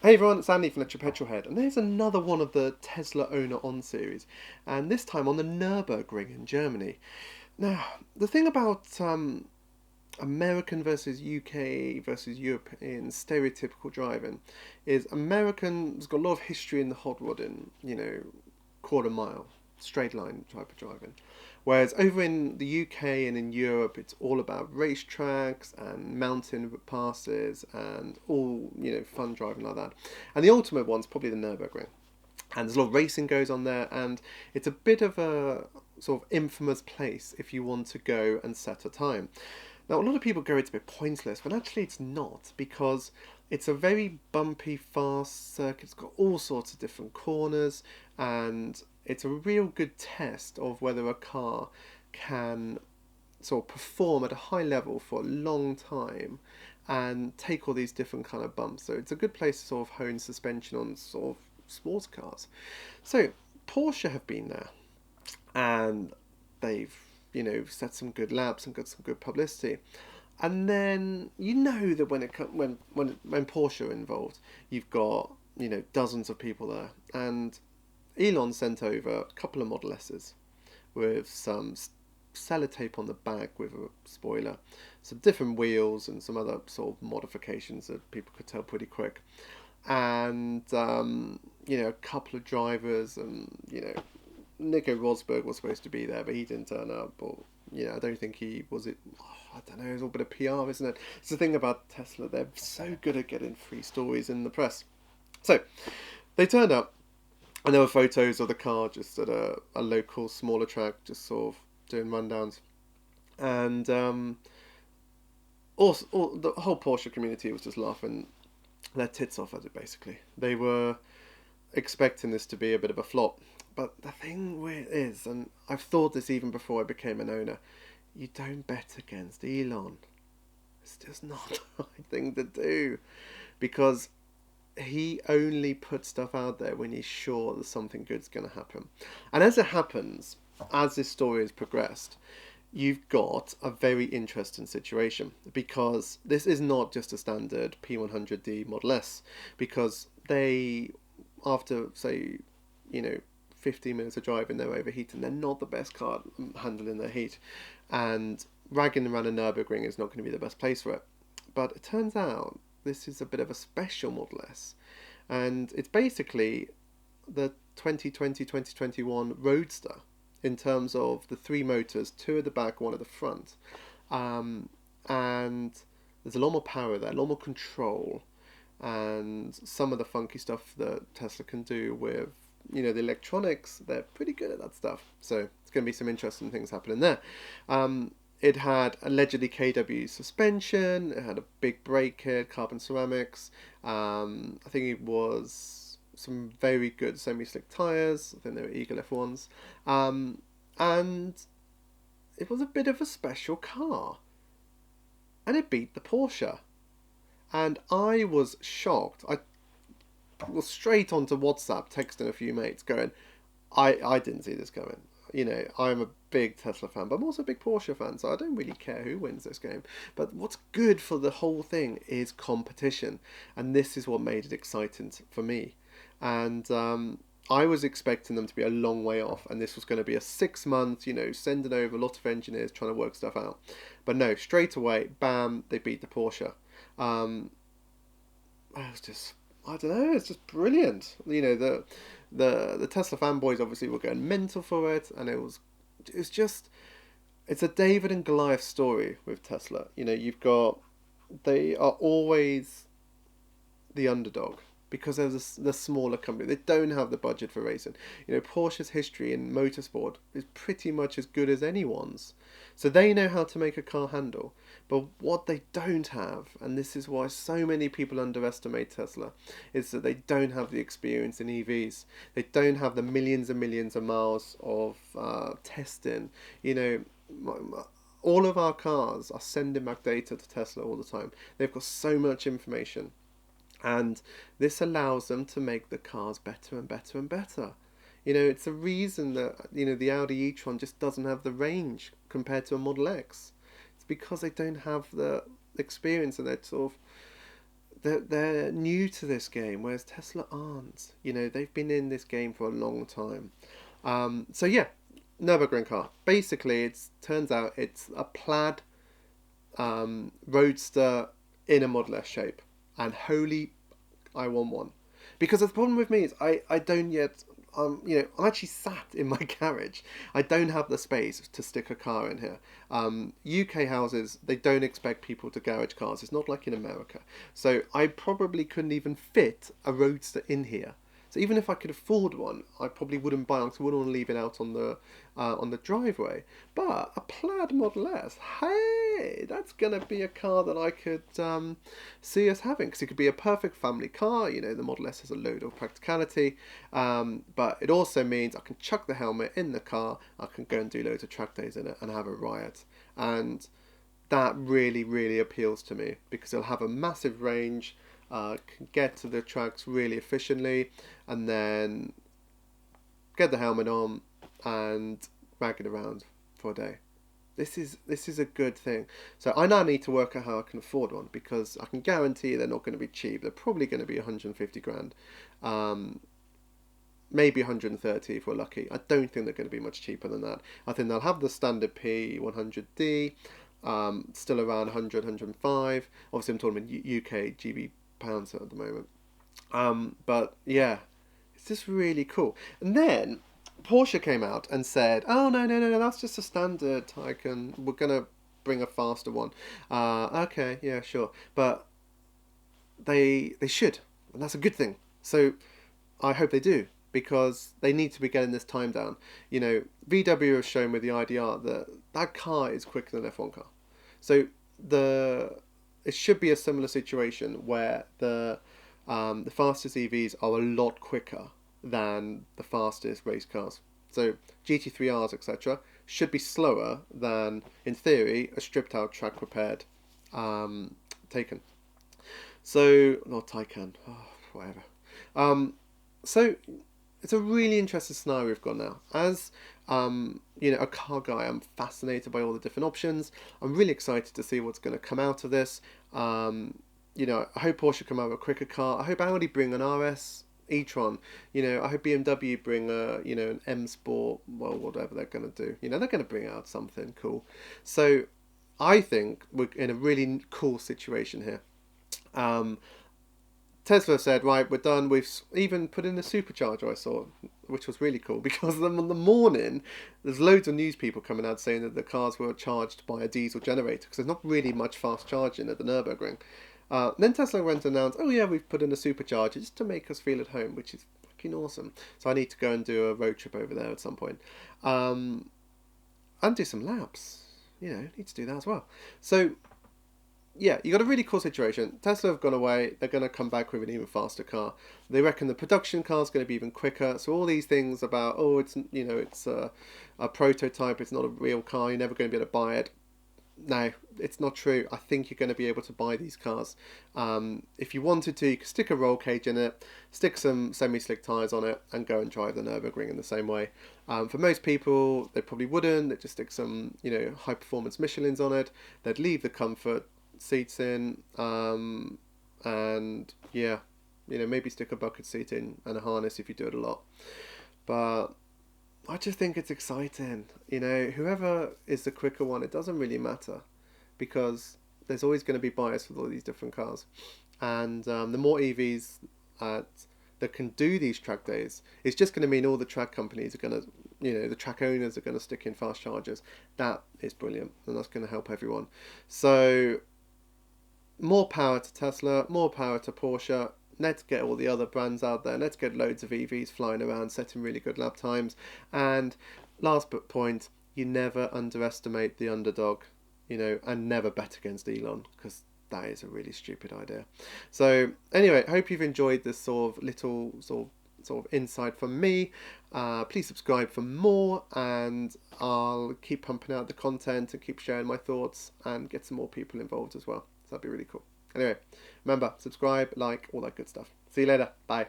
Hey everyone, it's Andy from electricpetrolhead, and there's another one of the Tesla Owner On series, and this time on the Nürburgring in Germany. Now, the thing about American versus UK versus European stereotypical driving is American's got a lot of history in the hot rod and, quarter mile, straight line type of driving. Whereas over in the UK and in Europe, it's all about racetracks and mountain passes and all, fun driving like that. And the ultimate one's probably the Nürburgring. And there's a lot of racing goes on there, and it's a bit of a sort of infamous place if you want to go and set a time. Now, a lot of people go it's a bit pointless, but actually it's not, because it's a very bumpy, fast circuit. It's got all sorts of different corners, and it's a real good test of whether a car can sort of perform at a high level for a long time and take all these different kind of bumps. So it's a good place to sort of hone suspension on sort of sports cars. So Porsche have been there, and they've set some good laps and got some good publicity. And then that when Porsche are involved, you've got dozens of people there, and Elon sent over a couple of Model S's with some sellotape on the back with a spoiler, some different wheels and some other sort of modifications that people could tell pretty quick, and a couple of drivers, and Nico Rosberg was supposed to be there, but he didn't turn up. Or I don't think he was. It. Oh, I don't know. It's all a bit of PR, isn't it? It's the thing about Tesla. They're so good at getting free stories in the press. So they turned up, and there were photos of the car just at a local smaller track, just sort of doing rundowns, and all the whole Porsche community was just laughing their tits off at it. Basically, they were expecting this to be a bit of a flop. But the thing is, and I've thought this even before I became an owner, you don't bet against Elon. It's just not the right thing to do, because he only puts stuff out there when he's sure that something good's going to happen. And as it happens, as this story has progressed, you've got a very interesting situation, because this is not just a standard P100D Model S, because they, after say, 15 minutes of driving, they're overheating. They're not the best car handling their heat, and ragging around a Nürburgring is not going to be the best place for it. But it turns out this is a bit of a special Model S, and it's basically the 2020-2021 Roadster in terms of the three motors, two at the back, one at the front, and there's a lot more power there, a lot more control, and some of the funky stuff that Tesla can do with the electronics. They're pretty good at that stuff, so it's going to be some interesting things happening there. It had allegedly KW suspension. It had a big brake kit, carbon ceramics. I think it was some very good semi-slick tires. I think they were Eagle F1s, and it was a bit of a special car, and it beat the Porsche. And I was shocked. I was straight onto WhatsApp texting a few mates going, I didn't see this coming. I'm a big Tesla fan, but I'm also a big Porsche fan, so I don't really care who wins this game. But what's good for the whole thing is competition, and this is what made it exciting for me. And I was expecting them to be a long way off, and this was going to be a 6 month, sending over a lot of engineers trying to work stuff out. But no, straight away, bam, they beat the Porsche. It was just, I don't know, it's just brilliant. The Tesla fanboys obviously were going mental for it, and it's just, it's a David and Goliath story with Tesla. You've got, they are always the underdog, because they're the smaller company. They don't have the budget for racing. Porsche's history in motorsport is pretty much as good as anyone's. So they know how to make a car handle. But what they don't have, and this is why so many people underestimate Tesla, is that they don't have the experience in EVs. They don't have the millions and millions of miles of testing. All of our cars are sending back data to Tesla all the time. They've got so much information. And this allows them to make the cars better and better and better. It's a reason that, the Audi e-tron just doesn't have the range compared to a Model X. It's because they don't have the experience, and they're sort of, they're new to this game, whereas Tesla aren't. You know, they've been in this game for a long time. So yeah, Nürburgring car. Basically, it turns out it's a plaid roadster in a Model S shape, and holy, I want one. Because the problem with me is I don't yet. You know, I'm actually sat in my garage. I don't have the space to stick a car in here. UK houses, they don't expect people to garage cars. It's not like in America. So I probably couldn't even fit a roadster in here. So even if I could afford one, I probably wouldn't buy one because I wouldn't want to leave it out on the driveway. But a Plaid Model S, hey, that's gonna be a car that I could see us having, because it could be a perfect family car. You know, the Model S has a load of practicality, but it also means I can chuck the helmet in the car. I can go and do loads of track days in it and have a riot, and that really, really appeals to me because it'll have a massive range, can get to the tracks really efficiently, and then get the helmet on and rag it around for a day. This is a good thing. So I now need to work out how I can afford one, because I can guarantee they're not going to be cheap. They're probably going to be 150 grand, maybe 130 if we're lucky. I don't think they're going to be much cheaper than that. I think they'll have the standard P100D, still around 100, 105. Obviously, I'm talking about UK GB pounds at the moment. But yeah, it's just really cool. And then Porsche came out and said, "Oh no, no, no, no, that's just a standard Taycan. We're gonna bring a faster one." Okay, yeah, sure, but they should, and that's a good thing. So I hope they do, because they need to be getting this time down. You know, VW has shown with the IDR that that car is quicker than an F1 car. So the it should be a similar situation where the fastest EVs are a lot quicker than the fastest race cars. So GT3Rs, etc., should be slower than, in theory, a stripped out track repaired Taycan. So, not Taycan, oh, whatever. So it's a really interesting scenario we've got now. As you know, a car guy, I'm fascinated by all the different options. I'm really excited to see what's going to come out of this. You know, I hope Porsche come out with a quicker car. I hope Audi bring an RS e-tron. You know, I hope BMW bring an M Sport. Well, whatever they're going to do. You know, they're going to bring out something cool. So I think we're in a really cool situation here. Tesla said, right, we're done. We've even put in a supercharger, I saw, which was really cool, because on the morning, there's loads of news people coming out saying that the cars were charged by a diesel generator, because there's not really much fast charging at the Nürburgring. Then Tesla went and announced, oh yeah, we've put in a supercharger just to make us feel at home, which is fucking awesome. So I need to go and do a road trip over there at some point. And do some laps. You know, need to do that as well. So yeah, you got a really cool situation. Tesla have gone away. They're going to come back with an even faster car. They reckon the production car is going to be even quicker. So all these things about, oh, it's a prototype. It's not a real car. You're never going to be able to buy it. No, it's not true. I think you're going to be able to buy these cars. If you wanted to, you could stick a roll cage in it, stick some semi-slick tyres on it, and go and drive the Nürburgring in the same way. For most people, they probably wouldn't. They'd just stick some, high-performance Michelins on it. They'd leave the comfort seats in, and yeah, maybe stick a bucket seat in and a harness if you do it a lot. But I just think it's exciting. Whoever is the quicker one, it doesn't really matter, because there's always going to be bias with all these different cars, and the more EVs that can do these track days, it's just going to mean all the track companies are going to, the track owners are going to stick in fast chargers. That is brilliant, and that's going to help everyone. So more power to Tesla, more power to Porsche. Let's get all the other brands out there. Let's get loads of EVs flying around, setting really good lap times. And last but point, you never underestimate the underdog, and never bet against Elon, because that is a really stupid idea. So anyway, I hope you've enjoyed this sort of little sort of insight from me. Please subscribe for more, and I'll keep pumping out the content and keep sharing my thoughts and get some more people involved as well. So that'd be really cool. Anyway, remember, subscribe, like, all that good stuff. See you later. Bye.